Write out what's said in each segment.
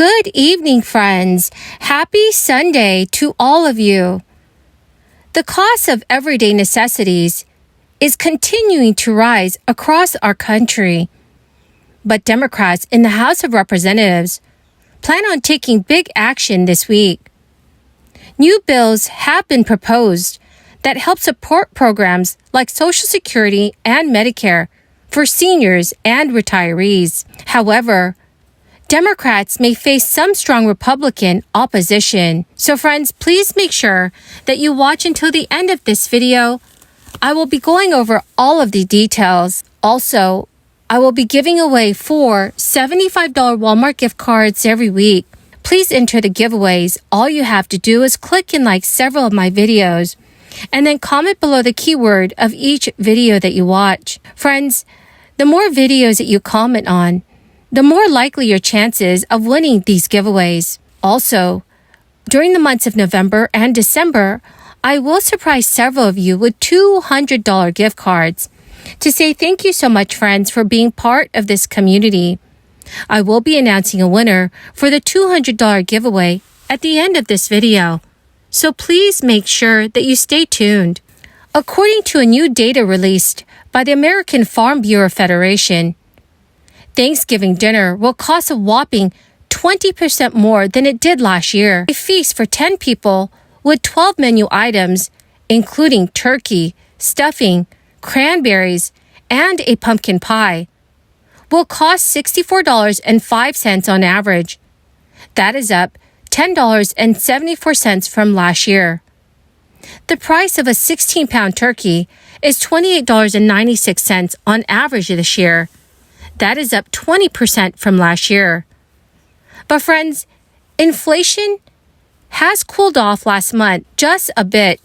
Good evening, friends. Happy Sunday to all of you. The cost of everyday necessities is continuing to rise across our country. But Democrats in the House of Representatives plan on taking big action this week. New bills have been proposed that help support programs like Social Security and Medicare for seniors and retirees. However, Democrats may face some strong Republican opposition. So friends, please make sure that you watch until the end of this video. I will be going over all of the details. Also, I will be giving away 4 $75 Walmart gift cards every week. Please enter the giveaways. All you have to do is click and like several of my videos, and then comment below the keyword of each video that you watch. Friends, the more videos that you comment on, the more likely your chances of winning these giveaways. Also, during the months of November and December, I will surprise several of you with $200 gift cards to say thank you so much, friends, for being part of this community. I will be announcing a winner for the $200 giveaway at the end of this video, so please make sure that you stay tuned. According to a new data released by the American Farm Bureau Federation, Thanksgiving dinner will cost a whopping 20% more than it did last year. A feast for 10 people with 12 menu items, including turkey, stuffing, cranberries, and a pumpkin pie, will cost $64.05 on average. That is up $10.74 from last year. The price of a 16-pound turkey is $28.96 on average this year. That is up 20% from last year. But friends, inflation has cooled off last month just a bit,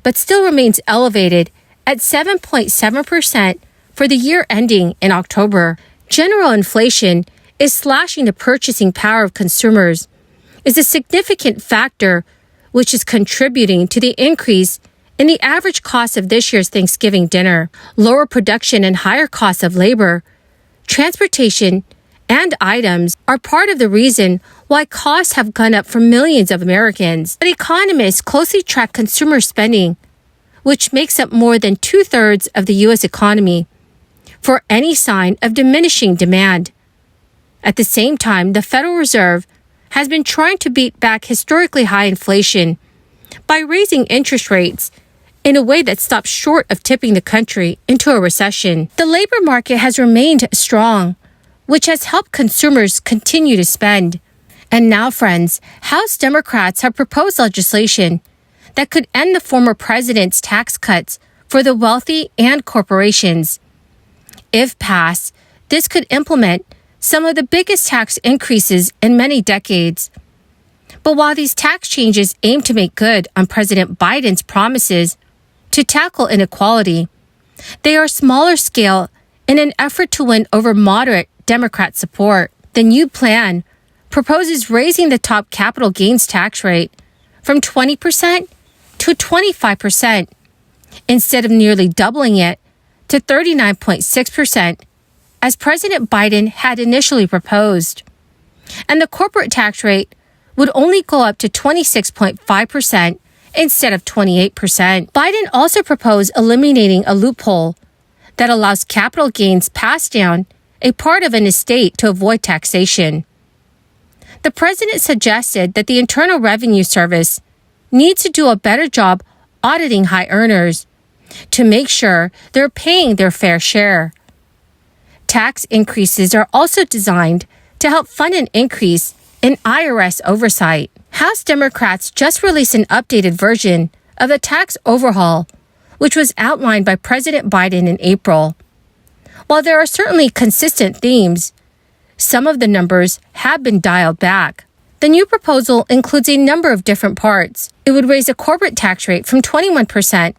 but still remains elevated at 7.7% for the year ending in October. General inflation is slashing the purchasing power of consumers, is a significant factor which is contributing to the increase in the average cost of this year's Thanksgiving dinner. Lower production and higher costs of labor, transportation, and items are part of the reason why costs have gone up for millions of Americans. But economists closely track consumer spending, which makes up more than 2/3 of the U.S. economy, for any sign of diminishing demand. At the same time, the Federal Reserve has been trying to beat back historically high inflation by raising interest rates in a way that stops short of tipping the country into a recession. The labor market has remained strong, which has helped consumers continue to spend. And now, friends, House Democrats have proposed legislation that could end the former president's tax cuts for the wealthy and corporations. If passed, this could implement some of the biggest tax increases in many decades. But while these tax changes aim to make good on President Biden's promises to tackle inequality, they are smaller scale in an effort to win over moderate Democrat support. The new plan proposes raising the top capital gains tax rate from 20% to 25%, instead of nearly doubling it to 39.6%, as President Biden had initially proposed. And the corporate tax rate would only go up to 26.5% instead of 28%. Biden also proposed eliminating a loophole that allows capital gains passed down a part of an estate to avoid taxation. The president suggested that the Internal Revenue Service needs to do a better job auditing high earners to make sure they're paying their fair share. Tax increases are also designed to help fund an increase in IRS oversight. House Democrats just released an updated version of the tax overhaul, which was outlined by President Biden in April. While there are certainly consistent themes, some of the numbers have been dialed back. The new proposal includes a number of different parts. It would raise the corporate tax rate from 21%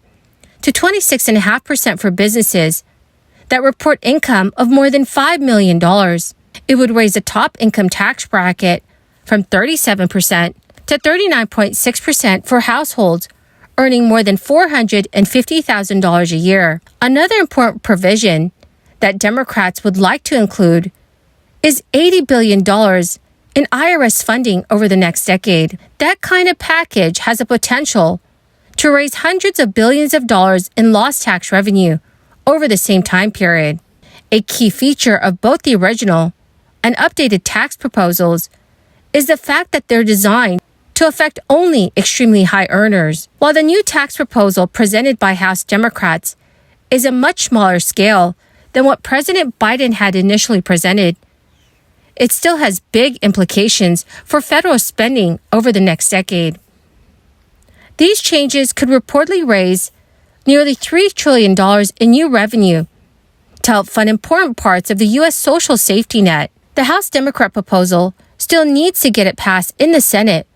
to 26.5% for businesses that report income of more than $5 million. It would raise the top income tax bracket from 37% to 39.6% for households earning more than $450,000 a year. Another important provision that Democrats would like to include is $80 billion in IRS funding over the next decade. That kind of package has the potential to raise hundreds of billions of dollars in lost tax revenue over the same time period. A key feature of both the original and updated tax proposals is the fact that they're designed to affect only extremely high earners. While the new tax proposal presented by House Democrats is a much smaller scale than what President Biden had initially presented, it still has big implications for federal spending over the next decade. These changes could reportedly raise nearly $3 trillion in new revenue to help fund important parts of the U.S. social safety net. The House Democrat proposal still needs to get it passed in the Senate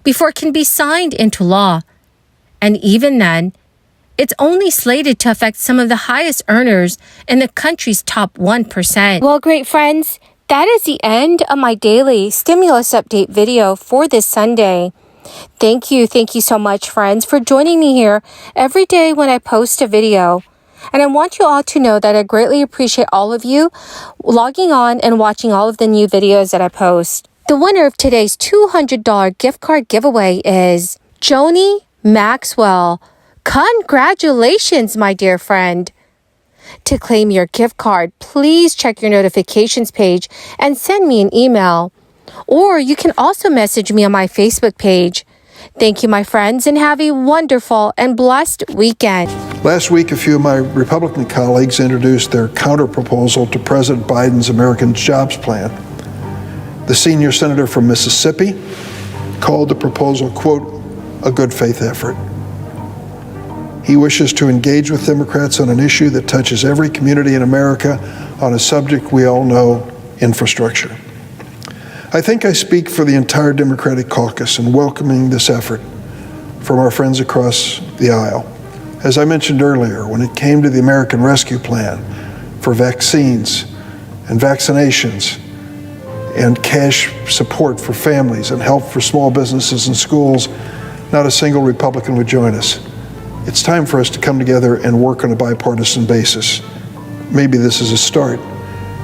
before it can be signed into law. And even then, it's only slated to affect some of the highest earners in the country's top 1%. Well, great friends, that is the end of my daily stimulus update video for this Sunday. Thank you so much, friends, for joining me here every day when I post a video. And I want you all to know that I greatly appreciate all of you logging on and watching all of the new videos that I post. The winner of today's $200 gift card giveaway is Joni Maxwell. Congratulations, my dear friend. To claim your gift card, please check your notifications page and send me an email. Or you can also message me on my Facebook page. Thank you, my friends, and have a wonderful and blessed weekend. Last week, a few of my Republican colleagues introduced their counterproposal to President Biden's American Jobs Plan. The senior senator from Mississippi called the proposal, quote, a good faith effort. He wishes to engage with Democrats on an issue that touches every community in America on a subject we all know, infrastructure. I think I speak for the entire Democratic caucus in welcoming this effort from our friends across the aisle. As I mentioned earlier, when it came to the American Rescue Plan for vaccines and vaccinations and cash support for families and help for small businesses and schools, not a single Republican would join us. It's time for us to come together and work on a bipartisan basis. Maybe this is a start.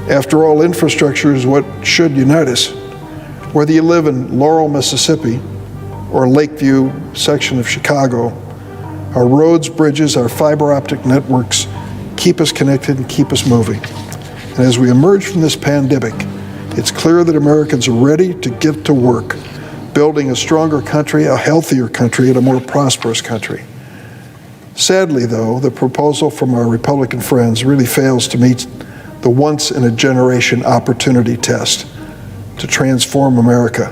After all, infrastructure is what should unite us. Whether you live in Laurel, Mississippi, or Lakeview section of Chicago, our roads, bridges, our fiber optic networks keep us connected and keep us moving. And as we emerge from this pandemic, it's clear that Americans are ready to get to work, building a stronger country, a healthier country, and a more prosperous country. Sadly, though, the proposal from our Republican friends really fails to meet the once-in-a-generation opportunity test to transform America.